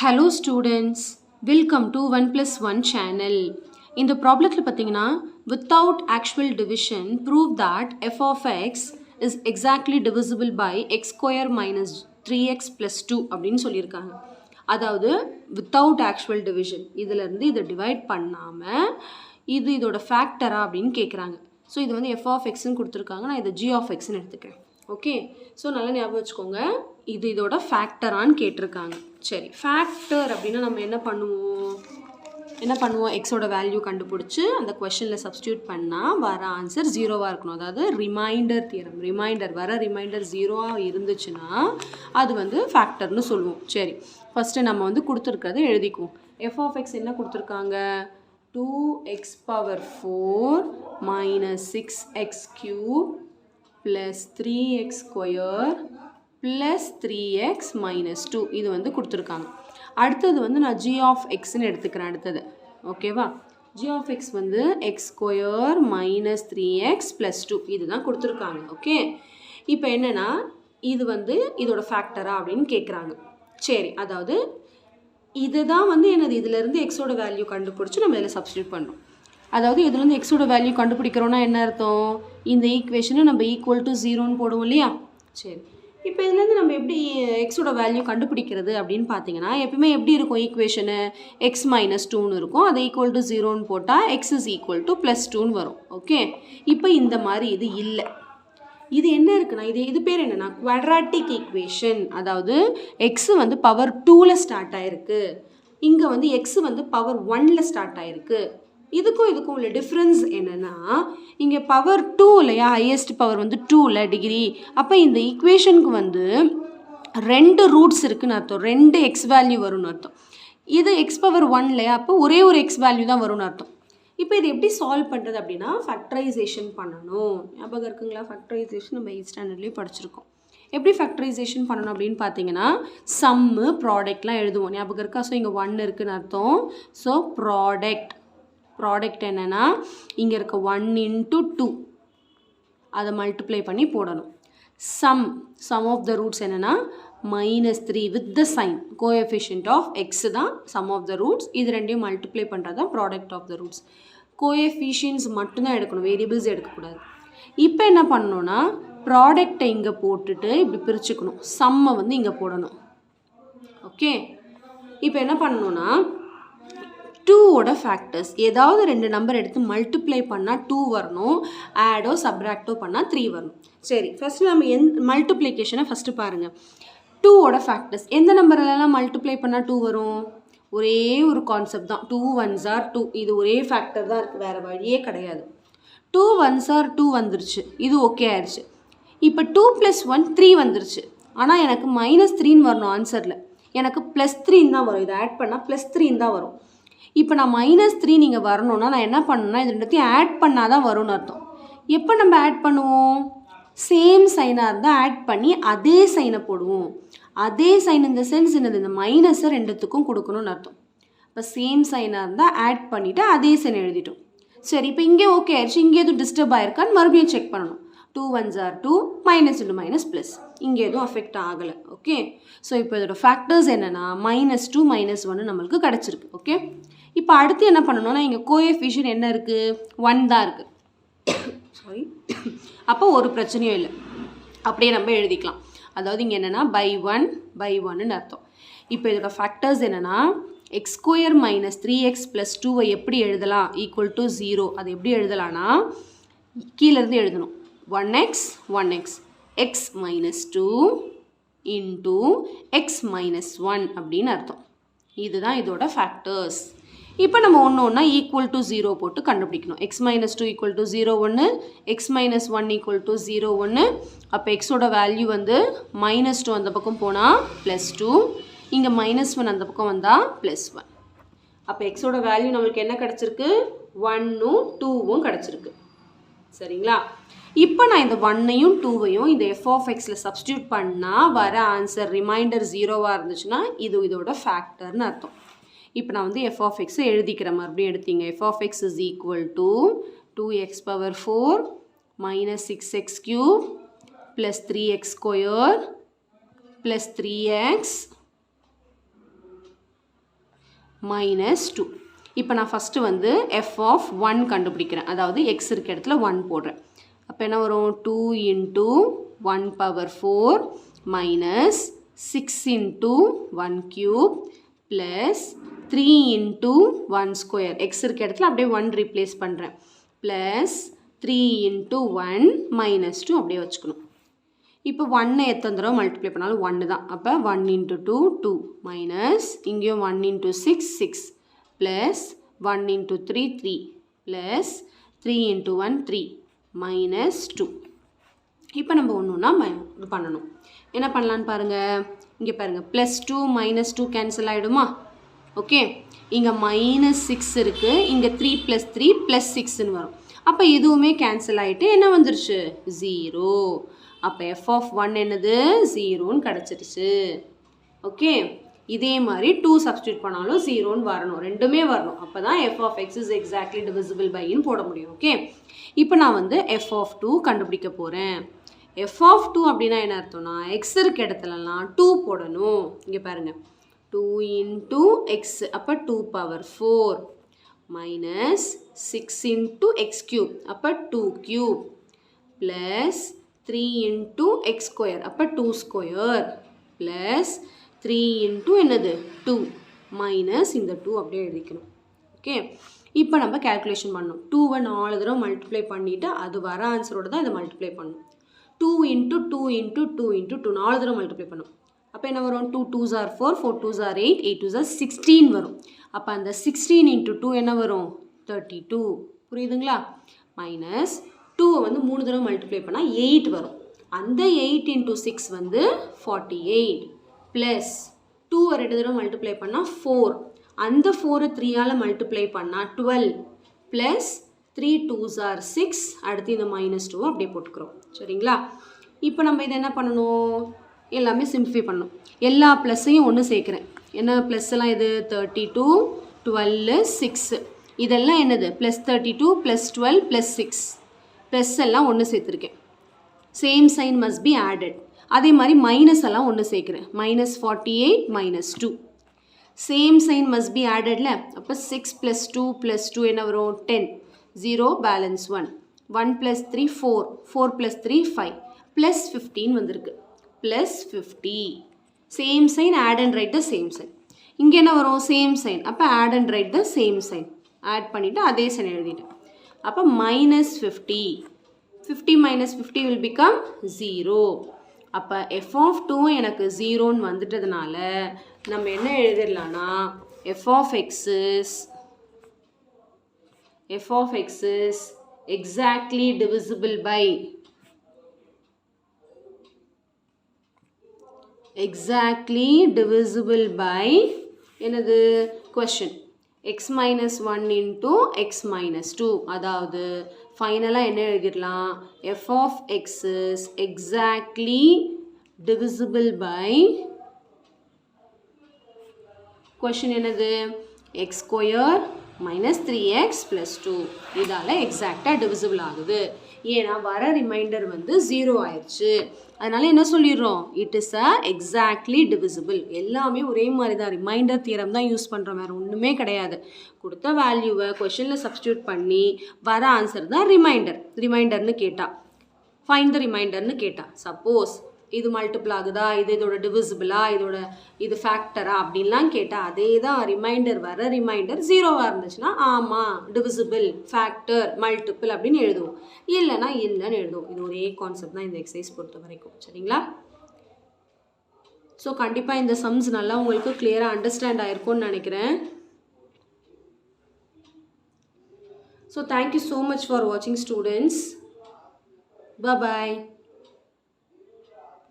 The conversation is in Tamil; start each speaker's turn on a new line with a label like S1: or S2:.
S1: Hello students, welcome to 1 plus 1 channel. இந்த ப்ராப்ளத்தில் பார்த்தீங்கன்னா without actual division prove that f of x is exactly divisible by x square minus 3x plus 2 அப்படின்னு சொல்லியிருக்காங்க. அதாவது without actual division இதிலிருந்து இதை டிவைட் பண்ணாமல் இதோட ஃபேக்டரா அப்படின்னு கேட்குறாங்க. ஸோ இது வந்து f of xன்னு கொடுத்துருக்காங்க, நான் இதை g of xன்னு எடுத்துக்கிறேன். ஓகே, ஸோ நல்லா ஞாபகம் வச்சுக்கோங்க, இதோட ஃபேக்டரான்னு கேட்டிருக்காங்க. சரி, ஃபேக்டர் அப்படின்னா நம்ம என்ன பண்ணுவோம் எக்ஸோட வேல்யூ கண்டுபிடிச்சி அந்த கொஷனில் சப்ஸ்டியூட் பண்ணால் வர ஆன்சர் ஜீரோவாக இருக்கணும். அதாவது ரிமைண்டர் தியரம், ரிமைண்டர் ஜீரோவாக இருந்துச்சுன்னா அது வந்து ஃபேக்டர்னு சொல்லுவோம். சரி, ஃபஸ்ட்டு நம்ம வந்து கொடுத்துருக்கிறத எழுதிக்குவோம். எஃப் ஆஃப் எக்ஸ் என்ன கொடுத்துருக்காங்க? 2x power 4 minus 6x cube plus 3x square plus 3x minus 2 இது வந்து கொடுத்துருக்காங்க. அடுத்தது வந்து நான் g of xன்னு எடுத்துக்கிறேன். அடுத்தது ஓகேவா, g of x வந்து x square minus 3x plus 2 இதுதான் கொடுத்துருக்காங்க. ஓகே, இப்போ என்னென்னா இது வந்து இதோட ஃபேக்டரா அப்படின்னு கேட்குறாங்க. சரி, அதாவது இதுதான் வந்து என்னது, இதிலேருந்து எக்ஸோட வேல்யூ கண்டுபிடிச்சி நம்ம இதில் சப்ஸ்டியூட் பண்ணுறோம். அதாவது இதுலேருந்து எக்ஸோட வேல்யூ கண்டுபிடிக்கிறோன்னா என்ன அர்த்தம், இந்த ஈக்குவேஷனை நம்ம ஈக்குவல் டு ஜீரோன்னு போடுவோம் இல்லையா. சரி, இப்போ இதுலேருந்து நம்ம எப்படி எக்ஸோட வேல்யூ கண்டுபிடிக்கிறது அப்படின்னு பார்த்தீங்கன்னா, எப்பவுமே எப்படி இருக்கும் ஈக்குவேஷனு, எக்ஸ் மைனஸ் 2ன்னு இருக்கும், அதை ஈக்குவல் டு ஜீரோன்னு போட்டால் X is equal to plus 2ன்னு வரும். ஓகே, இப்போ இந்த மாதிரி இது இல்லை, இது என்ன இருக்குன்னா இது பேர் என்னென்னா குவாட்ராட்டிக் ஈக்குவேஷன். அதாவது எக்ஸு வந்து பவர் 2ல் ஸ்டார்ட் ஆகிருக்கு, இங்கே வந்து எக்ஸு வந்து பவர் 1ல் ஸ்டார்ட் ஆகிருக்கு. இதுக்கும் உள்ள டிஃப்ரென்ஸ் என்னென்னா, இங்கே பவர் 2 இல்லையா, ஹையஸ்ட் பவர் வந்து 2ல் டிகிரி. அப்போ இந்த ஈக்குவேஷனுக்கு வந்து 2 ரூட்ஸ் இருக்குதுன்னு அர்த்தம், 2 எக்ஸ் வேல்யூ வரும்னு அர்த்தம். இது எக்ஸ் பவர் 1 இல்லையா, அப்போ ஒரே ஒரு எக்ஸ் வேல்யூ தான் வரும்னு அர்த்தம். இப்போ இது எப்படி சால்வ் பண்ணுறது அப்படின்னா, ஃபேக்டரைசேஷன் பண்ணணும். ஞாபகம் இருக்குங்களா? ஃபேக்டரைசேஷன் நம்ம 8th ஸ்டாண்டர்ட்லேயும் படிச்சிருக்கோம். எப்படி ஃபேக்டரைசேஷன் பண்ணணும் அப்படின்னு பார்த்தீங்கன்னா, சம்மு ப்ராடக்ட்லாம் எழுதுவோம். ஞாபகம் இருக்கா? ஸோ இங்கே 1 இருக்குதுன்னு அர்த்தம். ஸோ ப்ராடக்ட் என்னென்னா, இங்கே இருக்க 1 into 2 அதை மல்டிப்ளை பண்ணி போடணும். சம் ஆஃப் த ரூட்ஸ் என்னென்னா -3 with the sign, coefficient of x தான் சம் ஆஃப் த ரூட்ஸ். இது ரெண்டையும் மல்டிப்ளை பண்ணுறது தான் product of the roots. Coefficients மட்டும்தான் எடுக்கணும், வேரியபிள்ஸ் எடுக்கக்கூடாது. இப்போ என்ன பண்ணணும்னா, ப்ராடக்டை இங்கே போட்டுட்டு இப்படி பிரிச்சுக்கணும், சம்மை வந்து இங்கே போடணும். ஓகே, இப்போ என்ன பண்ணணும்னா 2ஓட ஃபேக்டர்ஸ் ஏதாவது 2 நம்பர் எடுத்து மல்டிப்ளை பண்ணால் 2 வரணும், ஆடோ சப்ராக்டோ பண்ணால் 3 வரணும். சரி, ஃபஸ்ட்டு நம்ம மல்டிப்ளிகேஷனை ஃபஸ்ட்டு பாருங்கள். 2ஓட ஃபேக்டர்ஸ் எந்த நம்பர்லாம் மல்டிப்ளை பண்ணால் 2 வரும்? ஒரே ஒரு கான்செப்ட் தான், 2 1s are 2. இது ஒரே ஃபேக்டர் தான் இருக்குது, வேறு வழியே கிடையாது. 2 1s are 2 வந்துருச்சு, இது ஓகே ஆயிடுச்சு. இப்போ 2 + 1 3 வந்துருச்சு. ஆனால் எனக்கு -3ன்னு வரணும் ஆன்சரில், எனக்கு +3 தான் வரும். இதை ஆட் பண்ணால் +3 தான் வரும். இப்போ நான் -3 நீங்கள் வரணும்னா நான் என்ன பண்ணணும்னா, இது ரெண்டுத்தையும் ஆட் பண்ணால் தான் வரும்னு அர்த்தம். எப்போ நம்ம ஆட் பண்ணுவோம்? சேம் சைனாக இருந்தால் ஆட் பண்ணி அதே சைனை போடுவோம். அதே சைன் இந்த சென்ஸ் என்னது, இந்த மைனஸை ரெண்டுத்துக்கும் கொடுக்கணும்னு அர்த்தம். இப்போ சேம் சைனாக இருந்தால் ஆட் பண்ணிவிட்டு அதே சைன் எழுதிட்டோம். சரி, இப்போ இங்கே ஓகே ஆயிடுச்சு. இங்கே எதுவும் டிஸ்டர்ப் ஆயிருக்கான்னு மறுபடியும் செக் பண்ணணும். 2 1s are 2, -2 ப்ளஸ், இங்கே எதுவும் அஃபெக்ட் ஆகலை. ஓகே, ஸோ இப்போ இதோட ஃபேக்டர்ஸ் என்னென்னா -2 -1 நம்மளுக்கு கிடச்சிருக்கு. ஓகே, இப்போ அடுத்து என்ன பண்ணணும்னா, இங்கே கோஎஃபிஷியன்ட் என்ன இருக்குது, 1 தான் இருக்குது. சாரி, அப்போ ஒரு பிரச்சனையும் இல்லை, அப்படியே நம்ம எழுதிக்கலாம். அதாவது இங்கே என்னென்னா பை 1ன்னு அர்த்தம். இப்போ இதோட ஃபேக்டர்ஸ் என்னென்னா, எக்ஸ் ஸ்கொயர் மைனஸ் 3x + 2 எப்படி எழுதலாம், ஈக்குவல் டு 0. அது எப்படி எழுதலாம்னா, கீழேருந்து எழுதணும். 1x x -2 into x -1 அப்படின்னு அர்த்தம். இதுதான் இதோட ஃபேக்டர்ஸ். இப்போ நம்ம ஒன்று ஈக்குவல் டு 0 போட்டு கண்டுபிடிக்கணும். x -2 equal to 0 1, x -1 equal to 0 1. அப்போ எக்ஸோட வேல்யூ வந்து -2 அந்த பக்கம் போனால் +2, இங்கே -1 அந்த பக்கம் வந்தால் +1. அப்போ எக்ஸோட வேல்யூ நம்மளுக்கு என்ன கிடச்சிருக்கு, 1ம் 2வும் கிடச்சிருக்கு. சரிங்களா? இப்போ நான் இந்த 1ஐயும் 2ஐயும் இந்த f of xல சப்ஸ்டியூட் பண்ணால் வர ஆன்சர் ரிமைண்டர் 0வாக இருந்துச்சுன்னா இதோட ஃபேக்டர்னு அர்த்தம். இப்போ நான் வந்து f of x எழுதிக்கிறேன், மறுபடியும் எடுத்தீங்க. f of x is equal to 2x power 4 minus 6x cube plus 3x square plus 3x minus 2. இப்போ நான் ஃபஸ்ட்டு வந்து f of 1 கண்டுபிடிக்கிறேன். அதாவது x இருக்க இடத்துல 1 போடுறேன். அப்போ என்ன வரும் 2 into 1 power 4 minus 6 into 1 cube plus 3 into 1 square. x இருக்க இடத்துல அப்படியே 1 replace பண்ணுறேன். plus 3 into 1 minus 2 அப்படியே வச்சுக்கணும். இப்போ 1 எத்தனை தடவை மல்டிப்ளை பண்ணாலும் 1 தான். அப்போ 1 into 2 2 minus இங்கேயும் 1 into 6 6 plus 1 into 3 3 plus 3 into 1 3 minus 2. இப்போ நம்ம ஒன்றுனா இது பண்ணணும். என்ன பண்ணலான்னு பாருங்கள். இங்கே பாருங்கள் ப்ளஸ் 2 மைனஸ் 2 கேன்சல் ஆகிடுமா? ஓகே, இங்கே மைனஸ் 6 இருக்குது, இங்கே 3 + 3 + 6ன்னு வரும். அப்போ இதுவுமே கேன்சல் ஆகிட்டு என்ன வந்துருச்சு 0. அப்போ f of 1 என்னது 0ன்னு கிடச்சிருச்சு. ஓகே, இதே மாதிரி 2 சப்ஸ்டியூட் பண்ணாலும் 0ன்னு வரணும், ரெண்டுமே வரணும். அப்போ தான் f of x is exactly divisible byன்னு போட முடியும். ஓகே, இப்போ நான் வந்து f of 2 கண்டுபிடிக்க போகிறேன். f of 2 அப்படின்னா என்ன அர்த்தம்னா x இருக்க இடத்துலலாம் 2 போடணும். இங்கே பாருங்கள் 2 into x, அப்போ 2 power 4 minus 6 into x cube, அப்போ 2 cube plus 3 into x square, அப்போ 2 square plus 3 into என்னது 2 minus இந்த 2 அப்படியே எழுதிக்கணும். ஓகே, இப்போ நம்ம கேல்குலேஷன் பண்ணணும். 2வை 4 தடவை மல்டிப்ளை பண்ணிவிட்டு அது வர ஆன்சரோடு தான் இதை மல்டிப்ளை பண்ணணும். 2 into 2 into 2 into 2 4 தடவை மல்டிப்ளை பண்ணணும். அப்போ என்ன வரும் 2 2s are 4 4 2s are 8 8 2s are 16 வரும். அப்போ அந்த 16 into 2 என்ன வரும் 32. புரியுதுங்களா? மைனஸ் 2வை வந்து 3 தடவை மல்டிப்ளை பண்ணால் 8 வரும். அந்த 8 into 6 வந்து 48 ப்ளஸ் 2வை 2 தடவை மல்டிப்ளை பண்ணால் 4. அந்த 4ை 3ஆல் மல்டிப்ளை பண்ணால் 12 ப்ளஸ் 3 2s are 6. அடுத்து இந்த மைனஸ் 2 அப்படியே போட்டுக்கிறோம். சரிங்களா? இப்போ நம்ம இதை என்ன பண்ணணும், எல்லாமே சிம்பிஃபை பண்ணணும். எல்லா ப்ளஸ்ஸையும் ஒன்று சேர்க்குறேன். என்ன ப்ளஸ் எல்லாம் இது 32 12 6 இதெல்லாம் என்னது ப்ளஸ் 32 ப்ளஸ் 12 ப்ளஸ் 6 ப்ளஸ் எல்லாம் ஒன்று சேர்த்துருக்கேன். Same sign must be added. அதே மாதிரி மைனஸ் எல்லாம் ஒன்று சேர்க்குறேன். Minus 48 minus 2 same sign must be ஆடட்ல. அப்போ 6 + 2 + 2 என்ன வரும் 10 0 பேலன்ஸ் 1 1 + 3 4 4 + 3 5 ப்ளஸ் 15 வந்திருக்கு. Plus 50 same sign add and write the same sign. இங்கே என்ன வரும் சேம் சைன், அப்போ add and write the same sign. Add பண்ணிவிட்டு அதே சைன் எழுதிட்டேன். அப்போ மைனஸ் 50 50 minus 50 will become 0. அப்போ f of 2 எனக்கு 0ன்னு வந்துட்டதுனால நம்ம என்ன எழுதிடலாம்னா f of x is exactly divisible by என்னது question x minus 1 into x minus 2. அதாவது ஃபைனலாக என்ன எழுதிடலாம் f of x is exactly divisible by question என்னது x square minus 3x plus 2. இதால் எக்ஸாக்டாக டிவிசிபிள் ஆகுது. ஏன்னா வர ரிமைண்டர் வந்து 0 ஆயிடுச்சு. அதனால என்ன சொல்லிடுறோம் it is a exactly divisible. எல்லாமே ஒரே மாதிரி தான், ரிமைண்டர் தியரம் தான் யூஸ் பண்ணுறோம், வேறு ஒன்றுமே கிடையாது. கொடுத்த வேல்யூவை கொஷனில் சப்ஸ்டியூட் பண்ணி வர ஆன்சர் தான் ரிமைண்டர்னு கேட்டால் ஃபைண்ட் த ரிமைண்டர்னு கேட்டால். சப்போஸ் இது மல்டிபிள் ஆகுதா, இதோட டிவிசிபிளா, இது ஃபேக்டரா அப்படின்லாம் கேட்டால் அதே தான் வர ரிமைண்டர் 0வாக இருந்துச்சுன்னா ஆமாம் டிவிசிபிள் ஃபேக்டர் மல்டிபிள் அப்படின்னு எழுதுவோம், இல்லைன்னா இல்லைன்னு எழுதுவோம். இது ஒரே கான்செப்ட் தான் இந்த எக்ஸசைஸ் பொறுத்த வரைக்கும். சரிங்களா? ஸோ கண்டிப்பாக இந்த சம்ஸ் நல்லா உங்களுக்கு கிளியராக அண்டர்ஸ்டாண்ட் ஆகிருக்கும்னு நினைக்கிறேன். So thank you so much for வாட்சிங் ஸ்டூடெண்ட்ஸ். Bye-bye.